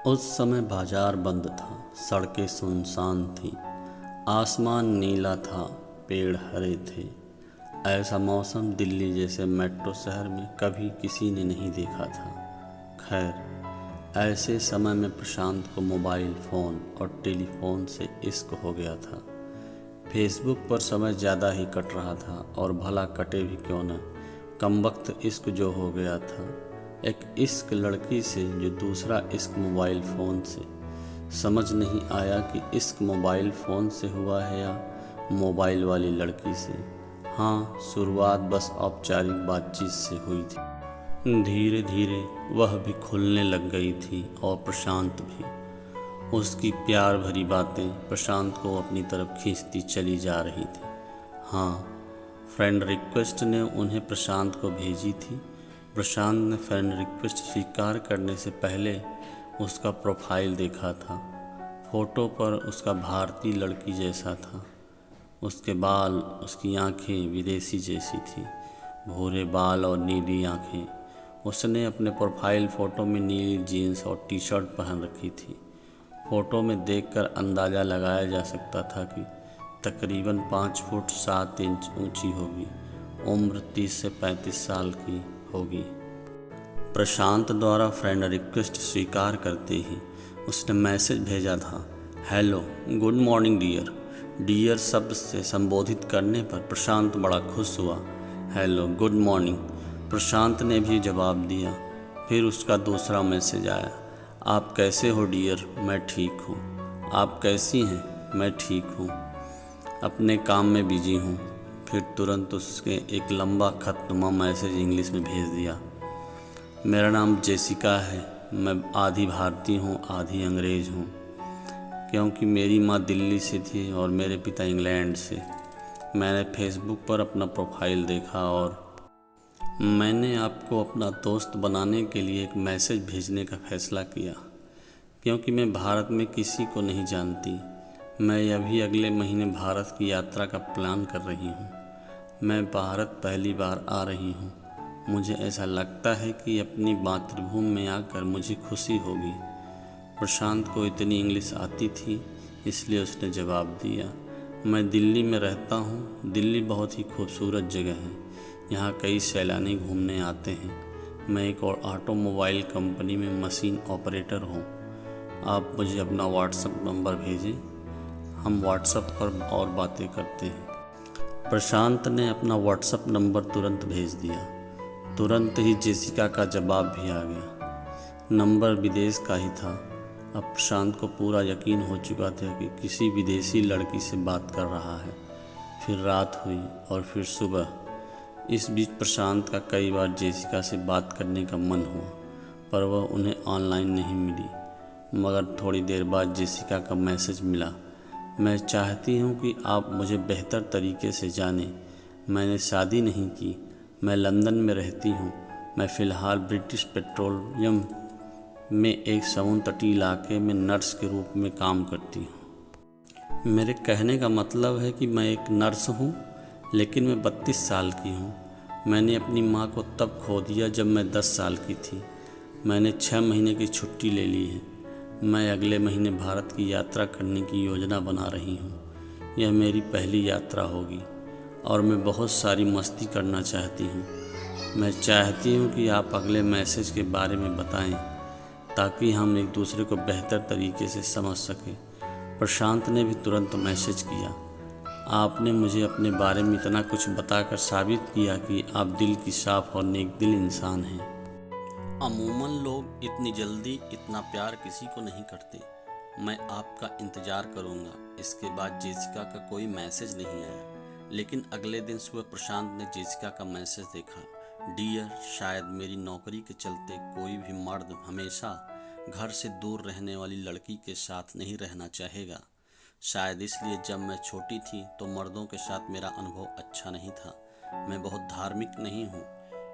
उस समय बाजार बंद था, सड़कें सुनसान थीं, आसमान नीला था, पेड़ हरे थे। ऐसा मौसम दिल्ली जैसे मेट्रो शहर में कभी किसी ने नहीं देखा था। खैर, ऐसे समय में प्रशांत को मोबाइल फ़ोन और टेलीफोन से इश्क हो गया था। फेसबुक पर समय ज़्यादा ही कट रहा था और भला कटे भी क्यों न, कमबख्त इश्क जो हो गया था, एक इश्क लड़की से जो दूसरा इश्क मोबाइल फ़ोन से। समझ नहीं आया कि इश्क मोबाइल फ़ोन से हुआ है या मोबाइल वाली लड़की से। हाँ, शुरुआत बस औपचारिक बातचीत से हुई थी। धीरे धीरे वह भी खुलने लग गई थी और प्रशांत भी। उसकी प्यार भरी बातें प्रशांत को अपनी तरफ खींचती चली जा रही थी। हाँ, फ्रेंड रिक्वेस्ट ने उन्हें प्रशांत को भेजी थी। प्रशांत ने फ्रेंड रिक्वेस्ट स्वीकार करने से पहले उसका प्रोफाइल देखा था। फ़ोटो पर उसका भारतीय लड़की जैसा था। उसके बाल, उसकी आंखें विदेशी जैसी थी, भूरे बाल और नीली आंखें। उसने अपने प्रोफाइल फ़ोटो में नीली जीन्स और टी शर्ट पहन रखी थी। फ़ोटो में देखकर अंदाज़ा लगाया जा सकता था कि तकरीबन 5 फुट 7 इंच ऊंची होगी। उम्र 30 से 35 साल की होगी। प्रशांत द्वारा फ्रेंड रिक्वेस्ट स्वीकार करते ही उसने मैसेज भेजा था, hello, good morning dear. Dear शब्द से संबोधित करने पर प्रशांत बड़ा खुश हुआ। हेलो, गुड मॉर्निंग, प्रशांत ने भी जवाब दिया। फिर उसका दूसरा मैसेज आया, आप कैसे हो डियर? मैं ठीक हूँ। आप कैसी हैं? मैं ठीक हूँ, अपने काम में बिजी हूँ। फिर तुरंत उसके एक लंबा खतनुमा मैसेज इंग्लिश में भेज दिया, मेरा नाम जेसिका है, मैं आधी भारतीय हूँ आधी अंग्रेज़ हूँ, क्योंकि मेरी माँ दिल्ली से थी और मेरे पिता इंग्लैंड से। मैंने फेसबुक पर अपना प्रोफाइल देखा और मैंने आपको अपना दोस्त बनाने के लिए एक मैसेज भेजने का फ़ैसला किया, क्योंकि मैं भारत में किसी को नहीं जानती। मैं अभी अगले महीने भारत की यात्रा का प्लान कर रही हूँ। मैं भारत पहली बार आ रही हूँ। मुझे ऐसा लगता है कि अपनी मातृभूमि में आकर मुझे खुशी होगी। प्रशांत को इतनी इंग्लिश आती थी, इसलिए उसने जवाब दिया, मैं दिल्ली में रहता हूँ। दिल्ली बहुत ही खूबसूरत जगह है, यहाँ कई सैलानी घूमने आते हैं। मैं एक और ऑटोमोबाइल कंपनी में मशीन ऑपरेटर हूँ। आप मुझे अपना व्हाट्सएप नंबर भेजें, हम व्हाट्सएप पर और बातें करते हैं। प्रशांत ने अपना व्हाट्सएप नंबर तुरंत भेज दिया। तुरंत ही जेसिका का जवाब भी आ गया। नंबर विदेश का ही था। अब प्रशांत को पूरा यकीन हो चुका था कि किसी विदेशी लड़की से बात कर रहा है। फिर रात हुई और फिर सुबह। इस बीच प्रशांत का कई बार जेसिका से बात करने का मन हुआ, पर वह उन्हें ऑनलाइन नहीं मिली। मगर थोड़ी देर बाद जेसिका का मैसेज मिला, मैं चाहती हूँ कि आप मुझे बेहतर तरीके से जानें। मैंने शादी नहीं की, मैं लंदन में रहती हूँ। मैं फ़िलहाल ब्रिटिश पेट्रोलियम में एक समुद्र तटीय इलाके में नर्स के रूप में काम करती हूँ। मेरे कहने का मतलब है कि मैं एक नर्स हूँ, लेकिन मैं 32 साल की हूँ। मैंने अपनी माँ को तब खो दिया जब मैं 10 साल की थी। मैंने 6 महीने की छुट्टी ले ली है। मैं अगले महीने भारत की यात्रा करने की योजना बना रही हूँ। यह मेरी पहली यात्रा होगी और मैं बहुत सारी मस्ती करना चाहती हूँ। मैं चाहती हूँ कि आप अगले मैसेज के बारे में बताएं, ताकि हम एक दूसरे को बेहतर तरीके से समझ सकें। प्रशांत ने भी तुरंत मैसेज किया, आपने मुझे अपने बारे में इतना कुछ बताकर साबित किया कि आप दिल की साफ और नेक दिल इंसान हैं। अमूमन लोग इतनी जल्दी इतना प्यार किसी को नहीं करते। मैं आपका इंतज़ार करूँगा। इसके बाद जेसिका का कोई मैसेज नहीं आया, लेकिन अगले दिन सुबह प्रशांत ने जेसिका का मैसेज देखा, डियर, शायद मेरी नौकरी के चलते कोई भी मर्द हमेशा घर से दूर रहने वाली लड़की के साथ नहीं रहना चाहेगा। शायद इसलिए जब मैं छोटी थी तो मर्दों के साथ मेरा अनुभव अच्छा नहीं था। मैं बहुत धार्मिक नहीं हूँ,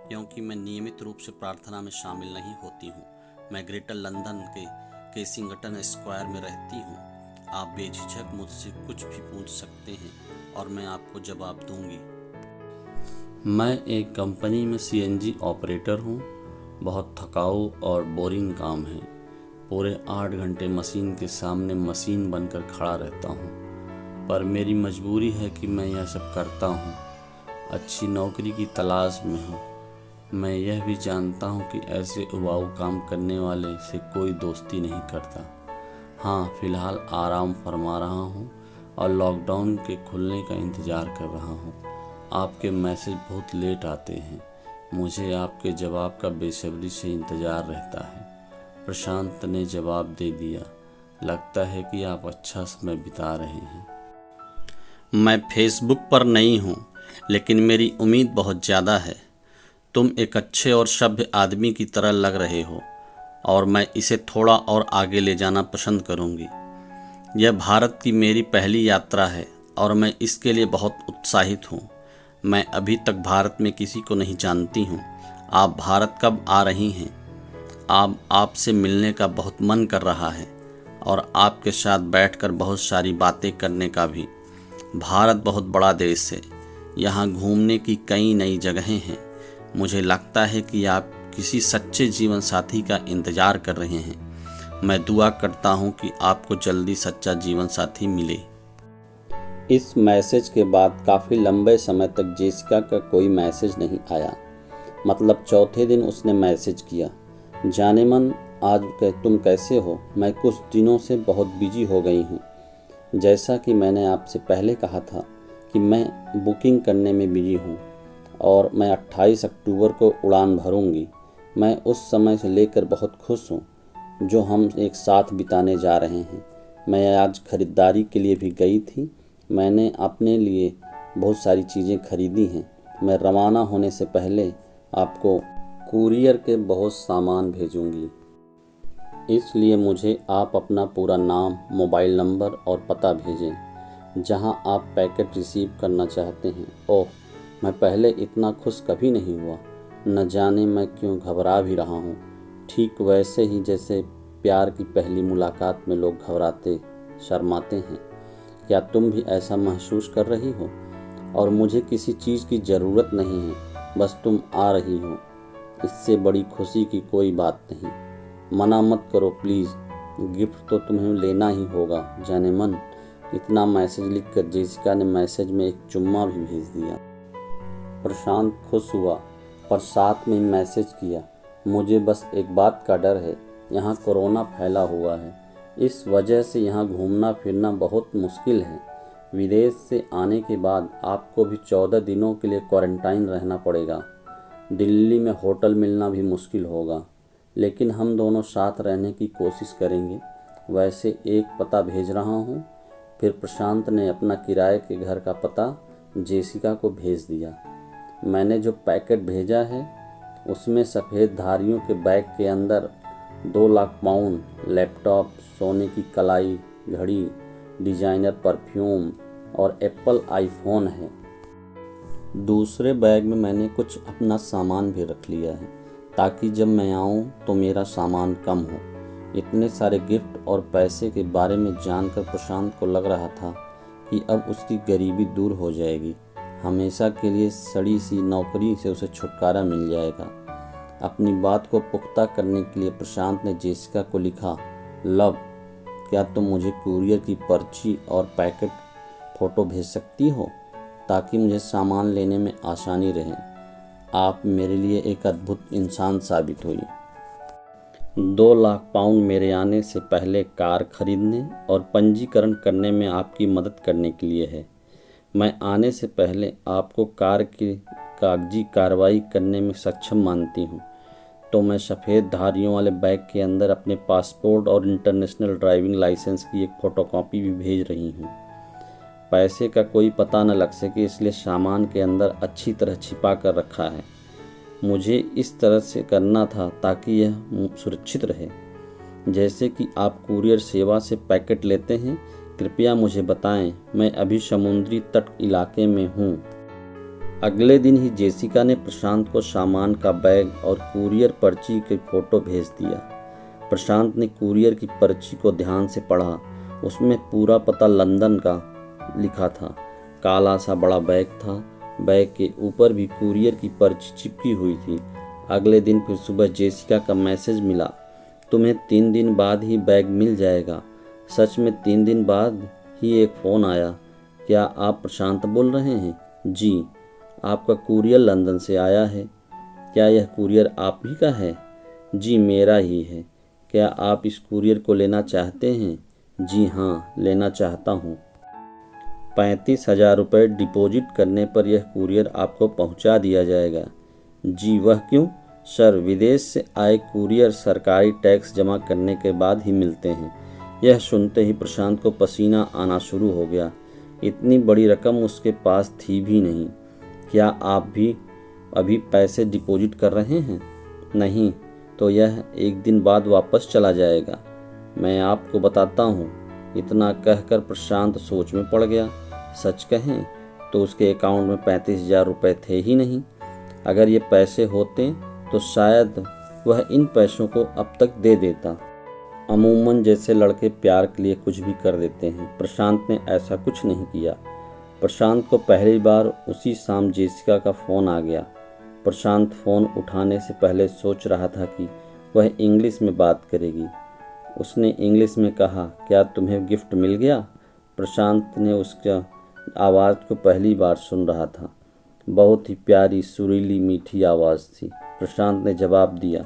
क्योंकि मैं नियमित रूप से प्रार्थना में शामिल नहीं होती हूँ। मैं ग्रेटर लंदन के केसिंगटन स्क्वायर में रहती हूँ। आप बेझिझक मुझसे कुछ भी पूछ सकते हैं और मैं आपको जवाब दूंगी। मैं एक कंपनी में सीएनजी ऑपरेटर हूँ। बहुत थकाऊ और बोरिंग काम है। पूरे 8 घंटे मशीन के सामने मशीन बनकर खड़ा रहता हूँ, पर मेरी मजबूरी है कि मैं यह सब करता हूँ। अच्छी नौकरी की तलाश में हूँ। मैं यह भी जानता हूँ कि ऐसे उबाऊ काम करने वाले से कोई दोस्ती नहीं करता। हाँ, फ़िलहाल आराम फरमा रहा हूँ और लॉकडाउन के खुलने का इंतज़ार कर रहा हूँ। आपके मैसेज बहुत लेट आते हैं। मुझे आपके जवाब का बेसब्री से इंतज़ार रहता है। प्रशांत ने जवाब दे दिया। लगता है कि आप अच्छा समय बिता रहे हैं। मैं फेसबुक पर नहीं हूँ, लेकिन मेरी उम्मीद बहुत ज़्यादा है। तुम एक अच्छे और सभ्य आदमी की तरह लग रहे हो और मैं इसे थोड़ा और आगे ले जाना पसंद करूँगी। यह भारत की मेरी पहली यात्रा है और मैं इसके लिए बहुत उत्साहित हूँ। मैं अभी तक भारत में किसी को नहीं जानती हूँ। आप भारत कब आ रही हैं? आपसे मिलने का बहुत मन कर रहा है और आपके साथ बैठकर बहुत सारी बातें करने का भी। भारत बहुत बड़ा देश है। यहाँ घूमने की कई नई जगहें हैं। मुझे लगता है कि आप किसी सच्चे जीवन साथी का इंतज़ार कर रहे हैं। मैं दुआ करता हूँ कि आपको जल्दी सच्चा जीवन साथी मिले। इस मैसेज के बाद काफ़ी लंबे समय तक जेसिका का कोई मैसेज नहीं आया। मतलब चौथे दिन उसने मैसेज किया, जाने मन आज तुम कैसे हो? मैं कुछ दिनों से बहुत बिजी हो गई हूँ। जैसा कि मैंने आपसे पहले कहा था कि मैं बुकिंग करने में बिजी हूँ और मैं 28 अक्टूबर को उड़ान भरूंगी। मैं उस समय से लेकर बहुत खुश हूँ जो हम एक साथ बिताने जा रहे हैं। मैं आज ख़रीदारी के लिए भी गई थी। मैंने अपने लिए बहुत सारी चीज़ें खरीदी हैं। मैं रवाना होने से पहले आपको कुरियर के बहुत सामान भेजूंगी, इसलिए मुझे आप अपना पूरा नाम, मोबाइल नंबर और पता भेजें जहां आप पैकेट रिसीव करना चाहते हैं। ओह, मैं पहले इतना खुश कभी नहीं हुआ। न जाने मैं क्यों घबरा भी रहा हूँ। ठीक वैसे ही जैसे प्यार की पहली मुलाकात में लोग घबराते, शर्माते हैं। क्या तुम भी ऐसा महसूस कर रही हो? और मुझे किसी चीज़ की ज़रूरत नहीं है, बस तुम आ रही हो। इससे बड़ी खुशी की कोई बात नहीं। मना मत करो प्लीज़। गिफ्ट तो तुम्हें लेना ही होगा जाने मन। इतना मैसेज लिखकर जेसिका ने मैसेज में एक चुम्मा भी भेज दिया। प्रशांत खुश हुआ पर साथ में मैसेज किया, मुझे बस एक बात का डर है। यहाँ कोरोना फैला हुआ है। इस वजह से यहाँ घूमना फिरना बहुत मुश्किल है। विदेश से आने के बाद आपको भी 14 दिनों के लिए क्वारंटाइन रहना पड़ेगा। दिल्ली में होटल मिलना भी मुश्किल होगा, लेकिन हम दोनों साथ रहने की कोशिश करेंगे। वैसे एक पता भेज रहा हूँ। फिर प्रशांत ने अपना किराए के घर का पता जेसिका को भेज दिया। मैंने जो पैकेट भेजा है उसमें सफ़ेद धारियों के बैग के अंदर 2 लाख पाउंड, लैपटॉप, सोने की कलाई, घड़ी, डिजाइनर परफ्यूम और एप्पल आईफोन है। दूसरे बैग में मैंने कुछ अपना सामान भी रख लिया है ताकि जब मैं आऊँ तो मेरा सामान कम हो। इतने सारे गिफ्ट और पैसे के बारे में जानकर प्रशांत को लग रहा था कि अब उसकी गरीबी दूर हो जाएगी। हमेशा के लिए सड़ी सी नौकरी से उसे छुटकारा मिल जाएगा। अपनी बात को पुख्ता करने के लिए प्रशांत ने जेसिका को लिखा, लव, क्या तुम मुझे कुरियर की पर्ची और पैकेट फ़ोटो भेज सकती हो ताकि मुझे सामान लेने में आसानी रहे। आप मेरे लिए एक अद्भुत इंसान साबित हुई। 2 लाख पाउंड मेरे आने से पहले कार खरीदने और पंजीकरण करने में आपकी मदद करने के लिए है। मैं आने से पहले आपको कार की कागजी कार्रवाई करने में सक्षम मानती हूँ, तो मैं सफ़ेद धारियों वाले बैग के अंदर अपने पासपोर्ट और इंटरनेशनल ड्राइविंग लाइसेंस की एक फ़ोटोकॉपी भी भेज रही हूँ। पैसे का कोई पता न लग सके इसलिए सामान के अंदर अच्छी तरह छिपा कर रखा है। मुझे इस तरह से करना था ताकि यह सुरक्षित रहे। जैसे कि आप कुरियर सेवा से पैकेट लेते हैं, कृपया मुझे बताएं। मैं अभी समुद्री तट इलाके में हूँ। अगले दिन ही जेसिका ने प्रशांत को सामान का बैग और कुरियर पर्ची की फ़ोटो भेज दिया। प्रशांत ने कुरियर की पर्ची को ध्यान से पढ़ा। उसमें पूरा पता लंदन का लिखा था। काला सा बड़ा बैग था। बैग के ऊपर भी कुरियर की पर्ची चिपकी हुई थी। अगले दिन फिर सुबह जेसिका का मैसेज मिला। तुम्हें 3 दिन बाद ही बैग मिल जाएगा। सच में 3 दिन बाद ही एक फ़ोन आया। क्या आप प्रशांत बोल रहे हैं? जी, आपका कुरियर लंदन से आया है। क्या यह कुरियर आप ही का है? जी, मेरा ही है। क्या आप इस कुरियर को लेना चाहते हैं? जी हाँ, लेना चाहता हूँ। 35,000 रुपये डिपॉजिट करने पर यह कुरियर आपको पहुँचा दिया जाएगा। जी, वह क्यों? सर, विदेश से आए कुरियर सरकारी टैक्स जमा करने के बाद ही मिलते हैं। यह सुनते ही प्रशांत को पसीना आना शुरू हो गया। इतनी बड़ी रकम उसके पास थी भी नहीं। क्या आप भी अभी पैसे डिपॉजिट कर रहे हैं? नहीं, तो यह एक दिन बाद वापस चला जाएगा। मैं आपको बताता हूँ। इतना कहकर प्रशांत सोच में पड़ गया। सच कहें तो उसके अकाउंट में 35,000 रुपये थे ही नहीं। अगर ये पैसे होते तो शायद वह इन पैसों को अब तक दे देता। अमूमन जैसे लड़के प्यार के लिए कुछ भी कर देते हैं, प्रशांत ने ऐसा कुछ नहीं किया। प्रशांत को पहली बार उसी शाम जेसिका का फ़ोन आ गया। प्रशांत फ़ोन उठाने से पहले सोच रहा था कि वह इंग्लिश में बात करेगी। उसने इंग्लिश में कहा, क्या तुम्हें गिफ्ट मिल गया? प्रशांत ने उसका आवाज़ को पहली बार सुन रहा था। बहुत ही प्यारी, सुरीली, मीठी आवाज़ थी। प्रशांत ने जवाब दिया,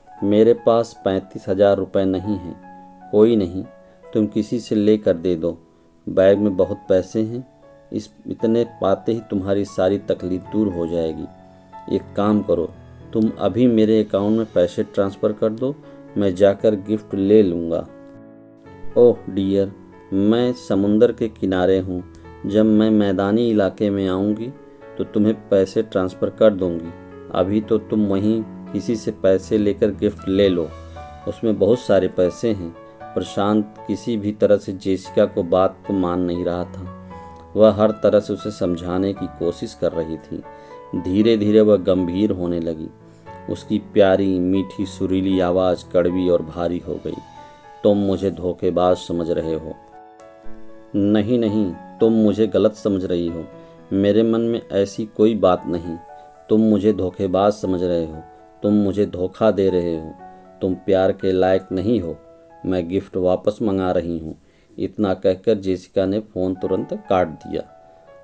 मेरे पास 35,000 रुपये नहीं हैं। कोई नहीं, तुम किसी से लेकर दे दो। बैग में बहुत पैसे हैं। इतने पाते ही तुम्हारी सारी तकलीफ दूर हो जाएगी। एक काम करो, तुम अभी मेरे अकाउंट में पैसे ट्रांसफ़र कर दो, मैं जाकर गिफ्ट ले लूँगा। ओह डियर, मैं समुंदर के किनारे हूँ। जब मैं मैदानी इलाके में आऊँगी तो तुम्हें पैसे ट्रांसफ़र कर दूँगी। अभी तो तुम वहीं किसी से पैसे लेकर गिफ्ट ले लो, उसमें बहुत सारे पैसे हैं। प्रशांत किसी भी तरह से जेसिका को बात को मान नहीं रहा था। वह हर तरह से उसे समझाने की कोशिश कर रही थी। धीरे धीरे वह गंभीर होने लगी। उसकी प्यारी, मीठी, सुरीली आवाज़ कड़वी और भारी हो गई। तुम मुझे धोखेबाज समझ रहे हो। नहीं नहीं, तुम मुझे गलत समझ रही हो। मेरे मन में ऐसी कोई बात नहीं। तुम मुझे धोखेबाज समझ रहे हो। तुम मुझे धोखा दे रहे हो। तुम प्यार के लायक नहीं हो। मैं गिफ्ट वापस मंगा रही हूँ। इतना कहकर जेसिका ने फ़ोन तुरंत काट दिया।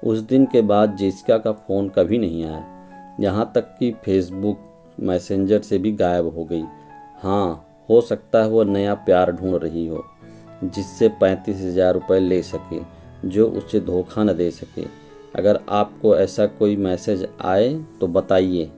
उस दिन के बाद जेसिका का फ़ोन कभी नहीं आया। यहाँ तक कि फेसबुक मैसेंजर से भी गायब हो गई। हाँ, हो सकता है वह नया प्यार ढूंढ रही हो, जिससे 35,000 रुपये ले सके, जो उससे धोखा न दे सके। अगर आपको ऐसा कोई मैसेज आए तो बताइए।